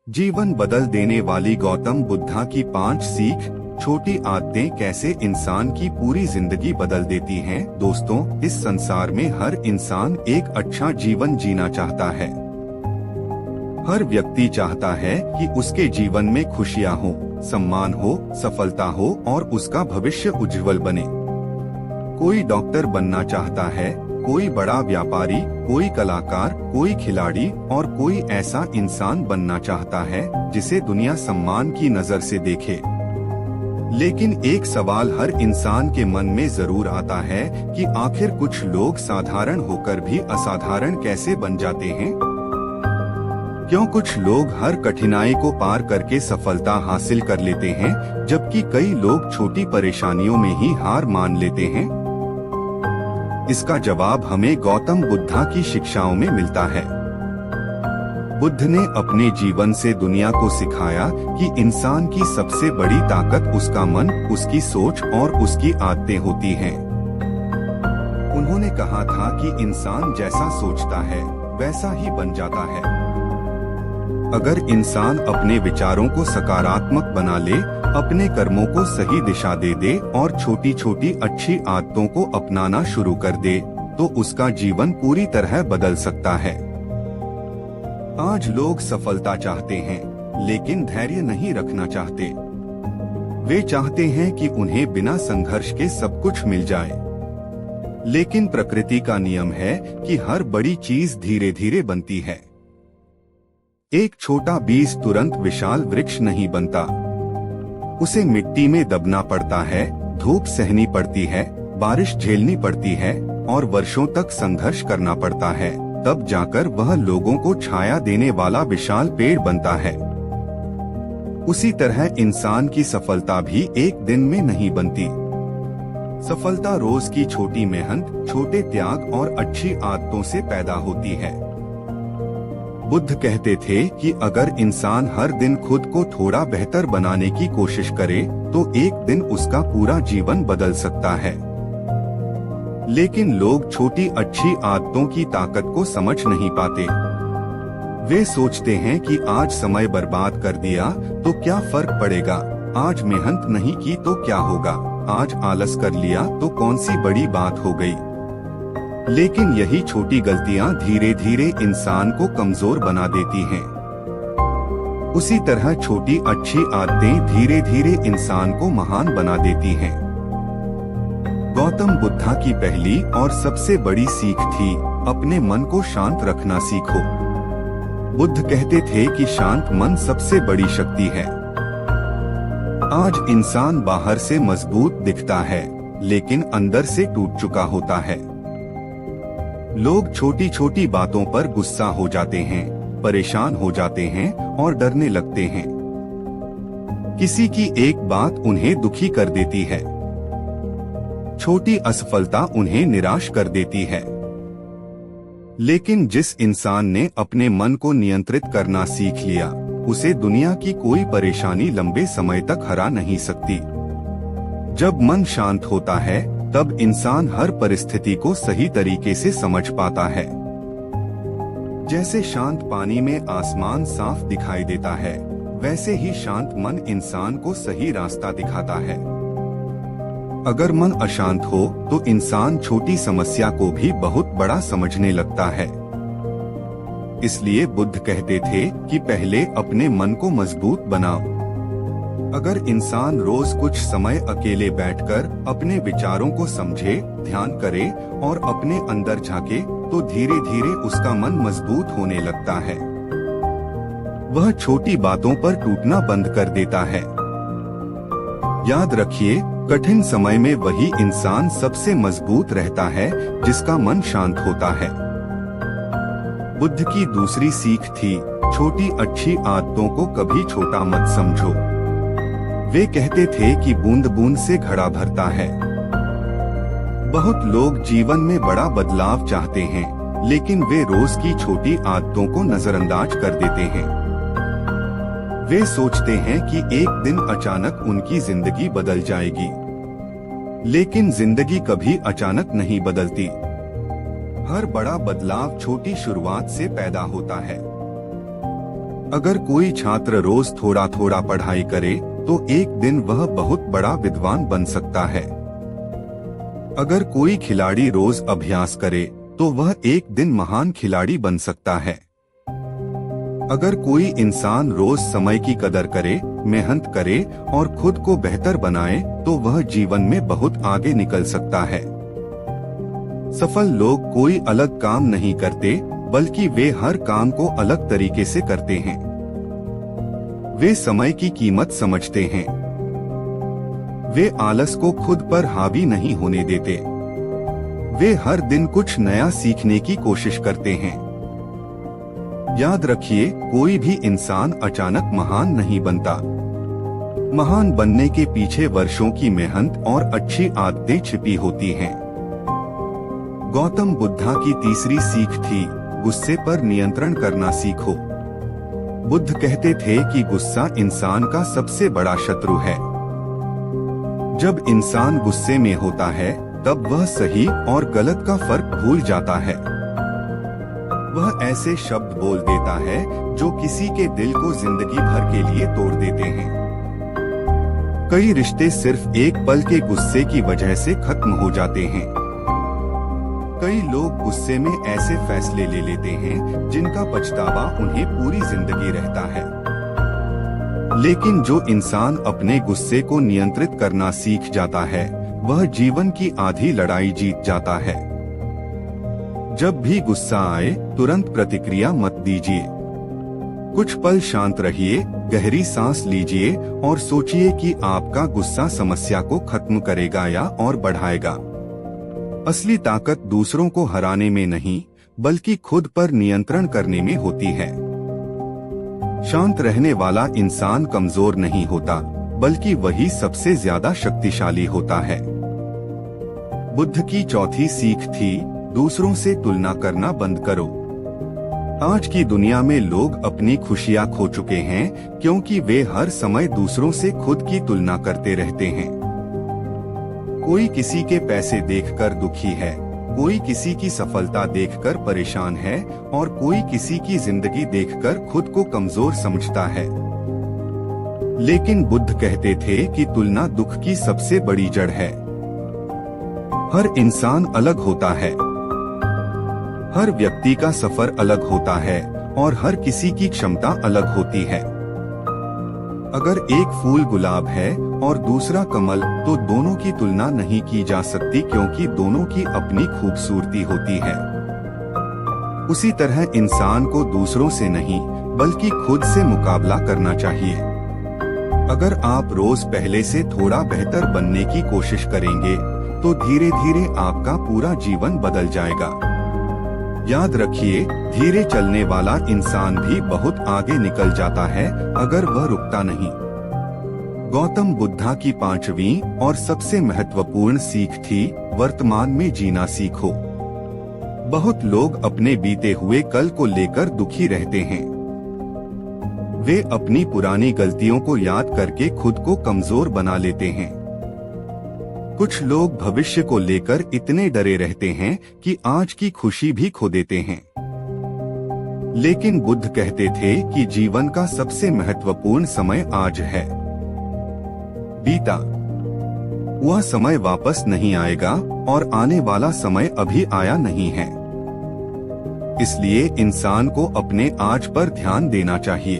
जीवन बदल देने वाली गौतम बुद्धा की 5 सीख। छोटी आदतें कैसे इंसान की पूरी जिंदगी बदल देती हैं। दोस्तों, इस संसार में हर इंसान एक अच्छा जीवन जीना चाहता है। हर व्यक्ति चाहता है कि उसके जीवन में खुशियां हो, सम्मान हो, सफलता हो और उसका भविष्य उज्जवल बने। कोई डॉक्टर बनना चाहता है, कोई बड़ा व्यापारी, कोई कलाकार, कोई खिलाड़ी और कोई ऐसा इंसान बनना चाहता है जिसे दुनिया सम्मान की नजर से देखे। लेकिन एक सवाल हर इंसान के मन में जरूर आता है कि आखिर कुछ लोग साधारण होकर भी असाधारण कैसे बन जाते हैं। क्यों कुछ लोग हर कठिनाई को पार करके सफलता हासिल कर लेते हैं, जबकि कई लोग छोटी परेशानियों में ही हार मान लेते हैं। इसका जवाब हमें गौतम बुद्धा की शिक्षाओं में मिलता है। बुद्ध ने अपने जीवन से दुनिया को सिखाया कि इंसान की सबसे बड़ी ताकत उसका मन, उसकी सोच और उसकी आदतें होती हैं। उन्होंने कहा था कि इंसान जैसा सोचता है वैसा ही बन जाता है। अगर इंसान अपने विचारों को सकारात्मक बना ले, अपने कर्मों को सही दिशा दे दे और छोटी छोटी अच्छी आदतों को अपनाना शुरू कर दे, तो उसका जीवन पूरी तरह बदल सकता है। आज लोग सफलता चाहते हैं, लेकिन धैर्य नहीं रखना चाहते। वे चाहते हैं कि उन्हें बिना संघर्ष के सब कुछ मिल जाए। लेकिन प्रकृति का नियम है कि हर बड़ी चीज धीरे धीरे बनती है। एक छोटा बीज तुरंत विशाल वृक्ष नहीं बनता। उसे मिट्टी में दबना पड़ता है, धूप सहनी पड़ती है, बारिश झेलनी पड़ती है और वर्षों तक संघर्ष करना पड़ता है, तब जाकर वह लोगों को छाया देने वाला विशाल पेड़ बनता है। उसी तरह इंसान की सफलता भी एक दिन में नहीं बनती। सफलता रोज की छोटी मेहनत, छोटे त्याग और अच्छी आदतों से पैदा होती है। बुद्ध कहते थे कि अगर इंसान हर दिन खुद को थोड़ा बेहतर बनाने की कोशिश करे, तो एक दिन उसका पूरा जीवन बदल सकता है। लेकिन लोग छोटी अच्छी आदतों की ताकत को समझ नहीं पाते। वे सोचते हैं कि आज समय बर्बाद कर दिया तो क्या फर्क पड़ेगा, आज मेहनत नहीं की तो क्या होगा, आज आलस कर लिया तो कौन सी बड़ी बात हो गई। लेकिन यही छोटी गलतियां धीरे धीरे इंसान को कमजोर बना देती हैं। उसी तरह छोटी अच्छी आदतें धीरे धीरे इंसान को महान बना देती हैं। गौतम बुद्धा की पहली और सबसे बड़ी सीख थी, अपने मन को शांत रखना सीखो। बुद्ध कहते थे कि शांत मन सबसे बड़ी शक्ति है। आज इंसान बाहर से मजबूत दिखता है, लेकिन अंदर से टूट चुका होता है। लोग छोटी छोटी बातों पर गुस्सा हो जाते हैं, परेशान हो जाते हैं और डरने लगते हैं। किसी की एक बात उन्हें दुखी कर देती है। छोटी असफलता उन्हें निराश कर देती है। लेकिन जिस इंसान ने अपने मन को नियंत्रित करना सीख लिया, उसे दुनिया की कोई परेशानी लंबे समय तक हरा नहीं सकती। जब मन शांत होता है, तब इंसान हर परिस्थिति को सही तरीके से समझ पाता है। जैसे शांत पानी में आसमान साफ दिखाई देता है, वैसे ही शांत मन इंसान को सही रास्ता दिखाता है। अगर मन अशांत हो तो इंसान छोटी समस्या को भी बहुत बड़ा समझने लगता है। इसलिए बुद्ध कहते थे कि पहले अपने मन को मजबूत बनाओ। अगर इंसान रोज कुछ समय अकेले बैठकर अपने विचारों को समझे, ध्यान करे और अपने अंदर झांके, तो धीरे धीरे उसका मन मजबूत होने लगता है। वह छोटी बातों पर टूटना बंद कर देता है। याद रखिए, कठिन समय में वही इंसान सबसे मजबूत रहता है जिसका मन शांत होता है। बुद्ध की दूसरी सीख थी, छोटी अच्छी आदतों को कभी छोटा मत समझो। वे कहते थे कि बूंद बूंद से घड़ा भरता है। बहुत लोग जीवन में बड़ा बदलाव चाहते हैं, लेकिन वे रोज की छोटी आदतों को नजरअंदाज कर देते हैं। वे सोचते हैं कि एक दिन अचानक उनकी जिंदगी बदल जाएगी। लेकिन जिंदगी कभी अचानक नहीं बदलती। हर बड़ा बदलाव छोटी शुरुआत से पैदा होता है। अगर कोई छात्र रोज थोड़ा थोड़ा पढ़ाई करे तो एक दिन वह बहुत बड़ा विद्वान बन सकता है। अगर कोई खिलाड़ी रोज अभ्यास करे तो वह एक दिन महान खिलाड़ी बन सकता है। अगर कोई इंसान रोज समय की कदर करे, मेहनत करे और खुद को बेहतर बनाए तो वह जीवन में बहुत आगे निकल सकता है। सफल लोग कोई अलग काम नहीं करते, बल्कि वे हर काम को अलग तरीके से करते हैं। वे समय की कीमत समझते हैं। वे आलस को खुद पर हावी नहीं होने देते। वे हर दिन कुछ नया सीखने की कोशिश करते हैं। याद रखिए, कोई भी इंसान अचानक महान नहीं बनता। महान बनने के पीछे वर्षों की मेहनत और अच्छी आदतें छिपी होती हैं। गौतम बुद्धा की तीसरी सीख थी, गुस्से पर नियंत्रण करना सीखो। बुद्ध कहते थे कि गुस्सा इंसान का सबसे बड़ा शत्रु है। जब इंसान गुस्से में होता है तब वह सही और गलत का फर्क भूल जाता है। वह ऐसे शब्द बोल देता है जो किसी के दिल को जिंदगी भर के लिए तोड़ देते हैं। कई रिश्ते सिर्फ एक पल के गुस्से की वजह से खत्म हो जाते हैं। कई लोग गुस्से में ऐसे फैसले ले लेते हैं जिनका पछतावा उन्हें पूरी जिंदगी रहता है। लेकिन जो इंसान अपने गुस्से को नियंत्रित करना सीख जाता है, वह जीवन की आधी लड़ाई जीत जाता है। जब भी गुस्सा आए, तुरंत प्रतिक्रिया मत दीजिए। कुछ पल शांत रहिए, गहरी सांस लीजिए और सोचिए कि आपका गुस्सा समस्या को खत्म करेगा या और बढ़ाएगा। असली ताकत दूसरों को हराने में नहीं, बल्कि खुद पर नियंत्रण करने में होती है। शांत रहने वाला इंसान कमजोर नहीं होता, बल्कि वही सबसे ज्यादा शक्तिशाली होता है। बुद्ध की चौथी सीख थी, दूसरों से तुलना करना बंद करो। आज की दुनिया में लोग अपनी खुशियां खो चुके हैं क्योंकि वे हर समय दूसरों से खुद की तुलना करते रहते हैं। कोई किसी के पैसे देखकर दुखी है, कोई किसी की सफलता देखकर परेशान है और कोई किसी की जिंदगी देखकर खुद को कमजोर समझता है। लेकिन बुद्ध कहते थे कि तुलना दुख की सबसे बड़ी जड़ है। हर इंसान अलग होता है, हर व्यक्ति का सफर अलग होता है और हर किसी की क्षमता अलग होती है। अगर एक फूल गुलाब है और दूसरा कमल, तो दोनों की तुलना नहीं की जा सकती क्योंकि दोनों की अपनी खूबसूरती होती है। उसी तरह इंसान को दूसरों से नहीं, बल्कि खुद से मुकाबला करना चाहिए। अगर आप रोज पहले से थोड़ा बेहतर बनने की कोशिश करेंगे, तो धीरे धीरे आपका पूरा जीवन बदल जाएगा। याद रखिए, धीरे चलने वाला इंसान भी बहुत आगे निकल जाता है अगर वह रुकता नहीं। गौतम बुद्धा की पांचवी और सबसे महत्वपूर्ण सीख थी, वर्तमान में जीना सीखो। बहुत लोग अपने बीते हुए कल को लेकर दुखी रहते हैं। वे अपनी पुरानी गलतियों को याद करके खुद को कमजोर बना लेते हैं। कुछ लोग भविष्य को लेकर इतने डरे रहते हैं कि आज की खुशी भी खो देते हैं। लेकिन बुद्ध कहते थे कि जीवन का सबसे महत्वपूर्ण समय आज है। बीता हुआ समय वापस नहीं आएगा और आने वाला समय अभी आया नहीं है। इसलिए इंसान को अपने आज पर ध्यान देना चाहिए।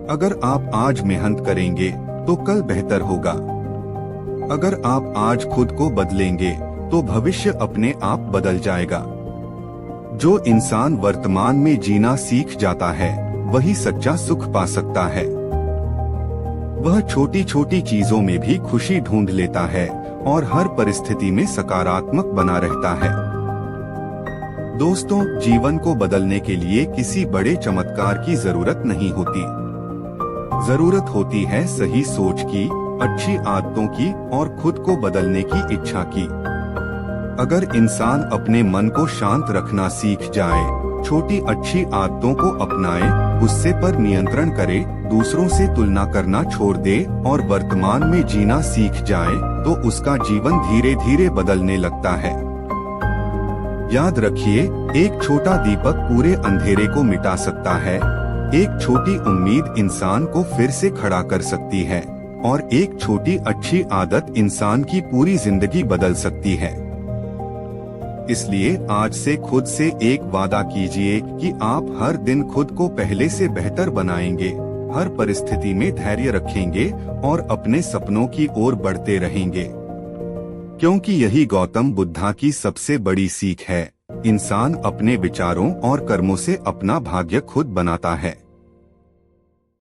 अगर आप आज मेहनत करेंगे तो कल बेहतर होगा। अगर आप आज खुद को बदलेंगे तो भविष्य अपने आप बदल जाएगा। जो इंसान वर्तमान में जीना सीख जाता है, वही सच्चा सुख पा सकता है। वह छोटी छोटी चीजों में भी खुशी ढूंढ लेता है और हर परिस्थिति में सकारात्मक बना रहता है। दोस्तों, जीवन को बदलने के लिए किसी बड़े चमत्कार की जरूरत नहीं होती। जरूरत होती है सही सोच की, अच्छी आदतों की और खुद को बदलने की इच्छा की। अगर इंसान अपने मन को शांत रखना सीख जाए, छोटी अच्छी आदतों को अपनाए, गुस्से पर नियंत्रण करे, दूसरों से तुलना करना छोड़ दे और वर्तमान में जीना सीख जाए, तो उसका जीवन धीरे धीरे बदलने लगता है। याद रखिए, एक छोटा दीपक पूरे अंधेरे को मिटा सकता है। एक छोटी उम्मीद इंसान को फिर से खड़ा कर सकती है और एक छोटी अच्छी आदत इंसान की पूरी जिंदगी बदल सकती है। इसलिए आज से खुद से एक वादा कीजिए कि आप हर दिन खुद को पहले से बेहतर बनाएंगे, हर परिस्थिति में धैर्य रखेंगे और अपने सपनों की ओर बढ़ते रहेंगे। क्योंकि यही गौतम बुद्धा की सबसे बड़ी सीख है, इंसान अपने विचारों और कर्मों से अपना भाग्य खुद बनाता है।